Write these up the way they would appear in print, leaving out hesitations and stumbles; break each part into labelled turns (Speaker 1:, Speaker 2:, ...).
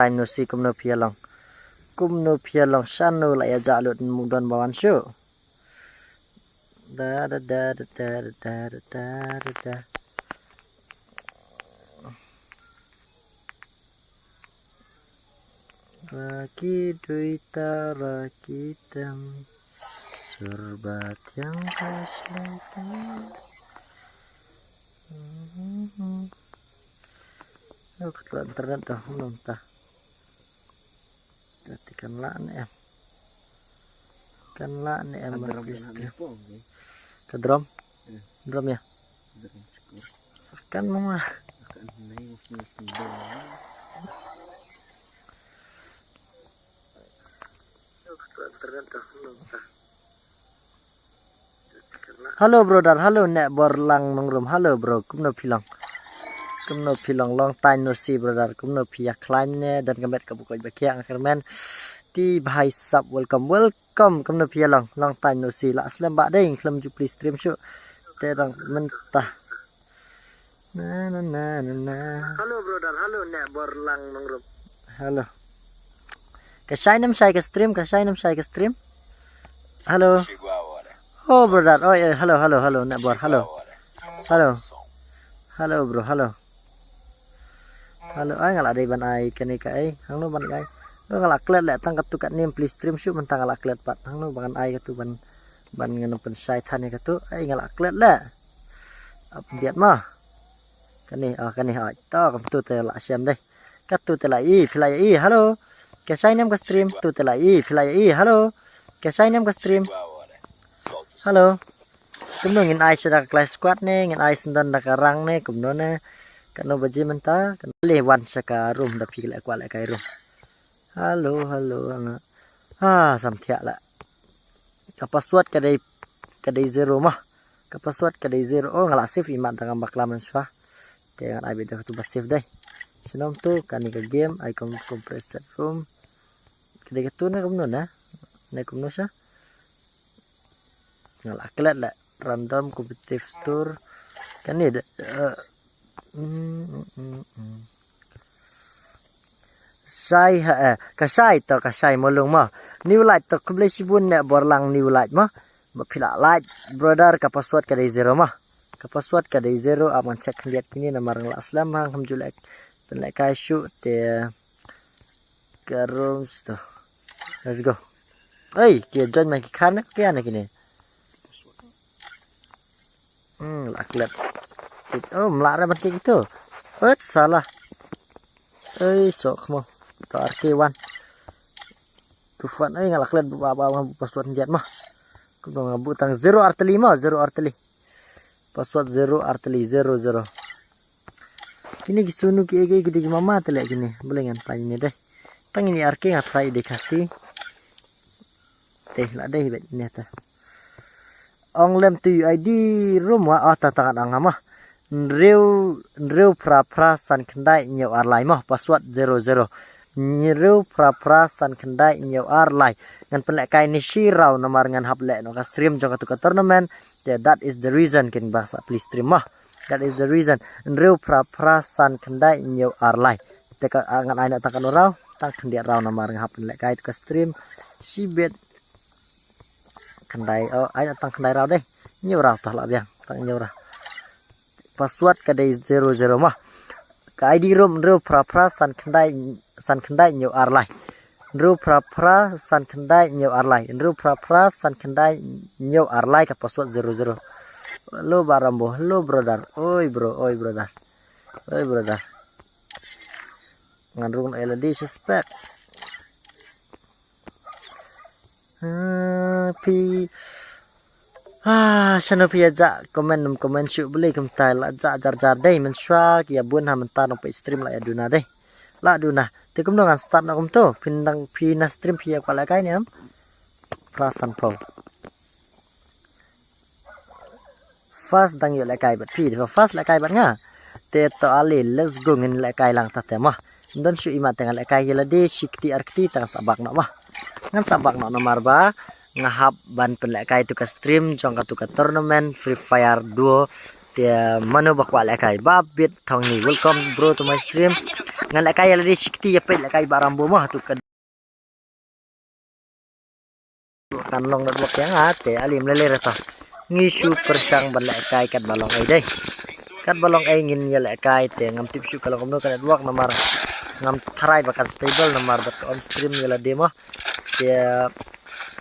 Speaker 1: Time no see kum no pia long shan no la ya jalut mudon bawan shu da da da da da da da da da. Raki duita rakitam surbat yang kasih. Oh, ketelan internet dah belum tah. Jadi kan lah nih em istri. Ke drum ya. Kan mama. Halo brother, halo nek borlang nongrum, halo bro, kumno pilang long time no see brother, kumno pia kleinnya dan kemet kebuka bakiang akhirnya di bahai sub welcome kumno pia long time no see lah aslam bak deh kelam jupli stream show terang mentah na. Halo brother, halo nek borlang nongrum, halo kasih nam saya ke stream halo. Oh brother, oh yeah, halo, nak bor, halo bro, halo, ay ngalak day ban ay kani ka ay, hang no ban ay, ngalak klet lek tang katu kat nim please stream shoot mentang ngalak klet pat, hang no ban ay katu ban ngano pen syaitan ya katu, ay ngalak klet lek, biat mah, kani ay, ta kam tu telak siam deh, katu telak i, pilai i, halo, kasih nam ke stream, tu telak i, pilai i, halo, kasih nam ke stream. Halo, kumno ngin ai sudah kelas squad nih, ngin ai sendan dah karang nih, kumno nih, kano baji mentah, kano lewan saka room dah pikir lek kuat lek kai room. Halo, samtiak lah. Kapaswat kadai zero mah, kapaswat kadai zero. Oh ngalak save iman tengah baklaman syah. Jangan ai beda tu bas save deh. Senom tu kani ke game, ai compressed room. Kadai ketu nih kumno nah, nih kumno syah. Ngalak kelet lah random competitive store kan ni kasai molong mah new light to kublai sibun nak borlang new light mah pilak light brother kapaswat kadai zero mah kapaswat kadai zero aman cek lihat kini nama orang aslam hang hamjulek penlek kai shoot te garums tu let's go oi kia join mai kan kia nak kini laklet. Oh, melarang penting itu. Salah. Sok mau. To RK1. Tufan ngalaklet bawang password jat mah. Kudu ngabu tang 0 arteli. Password 0 arteli 00. Kini kisunu ki gede mama telek gini. Boleh ngan pan ini deh. Tang ini RK ngatrai dikasih. Lah deh bet ini ta. Ong lem tu ID room wa tatangan angamah nreu pra san kendai nyau arlai mah password 00 nreu pra san kendai nyau arlai ngan pelek kai ni shirau nomor ngan hap lek no ka stream jong ka tournament yeah, that is the reason kin bahasa please stream mah that is the reason nreu pra san kendai nyau arlai teka ngan ai nak takan orau tang kendia rau nomor ngan hap lek kai ka stream sibet kendai ai datang kendai rau deh nyurah tah lah biang tang nyurah password kadai 00 mah ka ID room ru pra san kendai nyu arlai ru pra san kendai nyu arlai ru pra san kendai nyu arlai ka password 00 lo barambo lo brother oi brother ngandung LED suspect sana pia ja komen syuk boleh kemtai la ja jar deh menswa ya bun ha mentar pe stream la ya duna deh la duna te kum dengan start na kum to pina stream pia kala kai ni am prasan pau fast dang yo la kai bat pi fast la kai bat nga te to ali let's go ngin la kai lang ta mah don syuk imat dengan la kai la de shikti arkti tang sabak na mah ngan sabak na nomor ba ngahap ban penlek kai tu ka stream jong ka tu ka tournament Free Fire Duo te Dia manu bakwa lekai babit thong ni. Welcome bro to my stream. Ngan lekai lagi sikti ya pe lekai barambo mah tu kan. Kan long dat wak yang ate alim lele rata. Ngisu persang ban lekai kat balong ai dai. Kat balong ai ngin ya lekai te ngam tip su kalau komno kan wak nomor ngam try bakal stable nomor bat on stream ya demo. Dia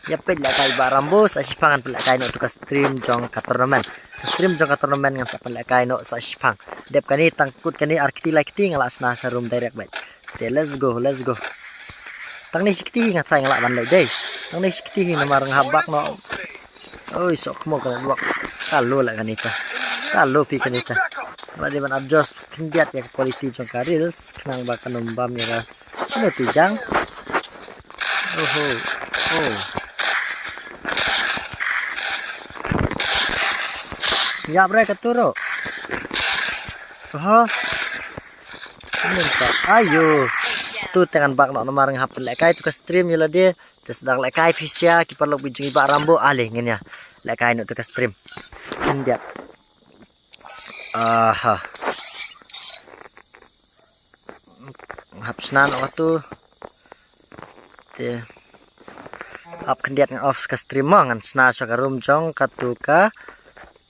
Speaker 1: ya pe lekai barambo sa sipangan pe lekai no tu ka stream jong ka tournament. Stream jong ka tournament ngam sa pe lekai no sa sipang. Dep kani tangkut kani arkti like ngalas na sa room direct bet. Te let's go. Tang ni sikti nga try ngalak ban lai dai. Tang ni sikti nomor nghabak no. Oi sok mo kan wak. Kalo la kanita. Kalo pi kanita. Wala di man adjust kindiat ya quality jong ka reels kanang ba kanumbam ya ka. Sino tijang? Oh. Ya bre katuro. Ayo. Tu tangan bak no nomor ngap lekai tu ka stream yala dia. Terus sedang lekai pisia ki perlu bijung iba rambo alih ngin ya. Lekai no tu ka stream. Kindiat. Hapsnan waktu te up kendiat off ka stream ngan sna so ka room jong katuka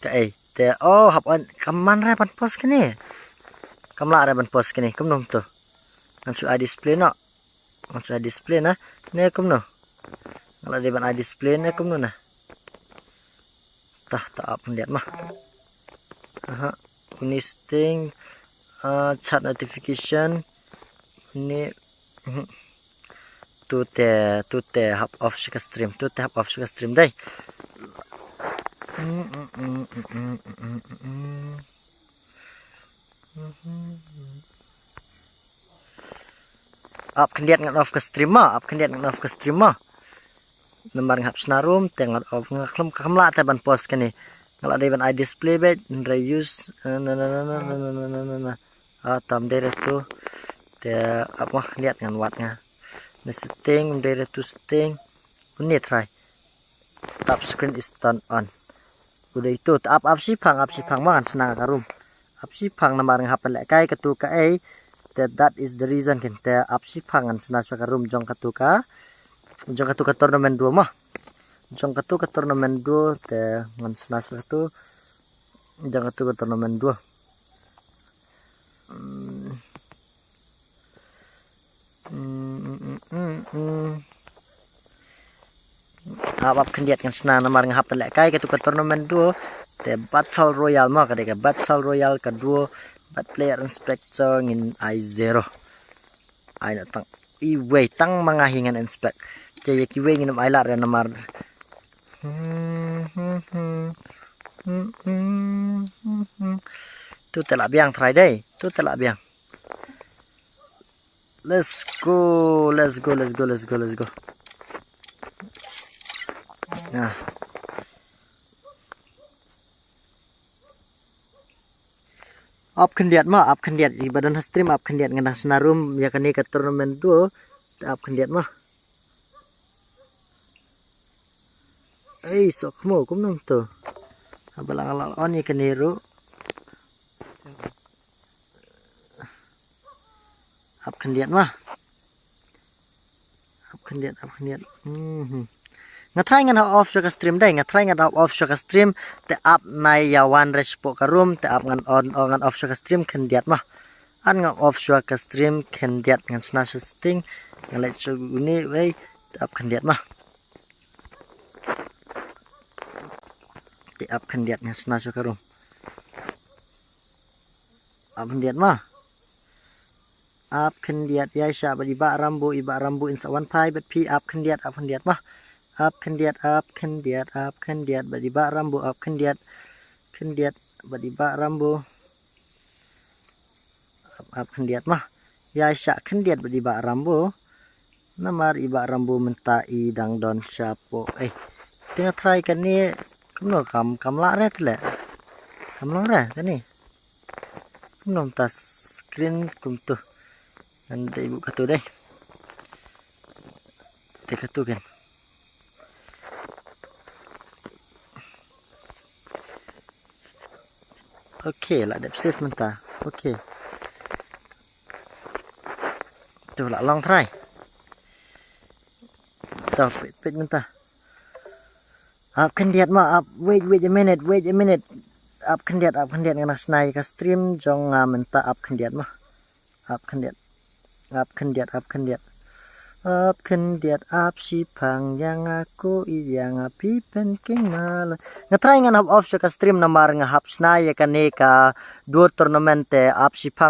Speaker 1: ka te hap on kaman ra ban post kini kamla ra ban post kini kumnom tu ngan su display no ngan su display na ne kumno ngala de ban display ne kumno na tah ta up kendiat mah ini sting chat notification ini tu te hap off ka stream dai up kendiat ngan off ka stream mah nomor ngap snarum tengat off ngaklem kamla ta ban post kani ngala de ban display bet reuse tam dere tu te apa kendiat ngan watnya na setting dere tu setting ini try top screen is turned on udah itu up sipang mangan senang karum up sipang nomor ngap lekai ketuka that is the reason kan te up sipang ngan senang karum jong katuka tournament 2 mah jong katuka tournament 2 te ngan senang tu jong katuka tournament 2 Abab kendiat kan senang nomor ngahap lekai ketu ke tournament 2 te battle royale mah kadeka battle royale kedua bat player inspector ngin I0 ai na tang iwe tang mangahingan inspect je kiwe ngin ai lar nomor tu telak biang try dai tu telak biang let's go nah up kendiat di badan stream up kendiat ngendang senarum ya kani ke tournament 2 up kendiat mah sok mo kumnom tu abalang on ya kaniru up kendiat mah up kendiat ngatry ngan off ka stream dai ngatry ngan off ka stream te up nai yawan respo ka room te up ngan on ngan off ka stream kendiat mah an ngan off ka stream kendiat ngan sna setting ngan let so ini we up kendiat mah te up kendiat ngan sna ka room up kendiat mah up kendiat ya sya badi ba rambu insa 15 bet p up kendiat mah up kendiat badi ba rambu up kendiat badi ba rambu up kendiat mah ya sya kendiat badi ba rambu namar iba rambu menta idang don syapo tengah try kan ni kumno kam la ret le kam long ra kan ni kumno tas screen kum tu nanti ibu katu deh te katu kan Okey lah dep safe mentah. Okey. Tu lah long try. Tau pit mentah. Up kandiat ma up wait a minute. Up kandiat ngana snai ka stream jong mentah up kandiat mah. Up kandiat. Up kandiat up sipang yang aku yang api penking mal. Ngatry ngan off ka stream namar nga hap snai ka ne ka dua tournament up sipang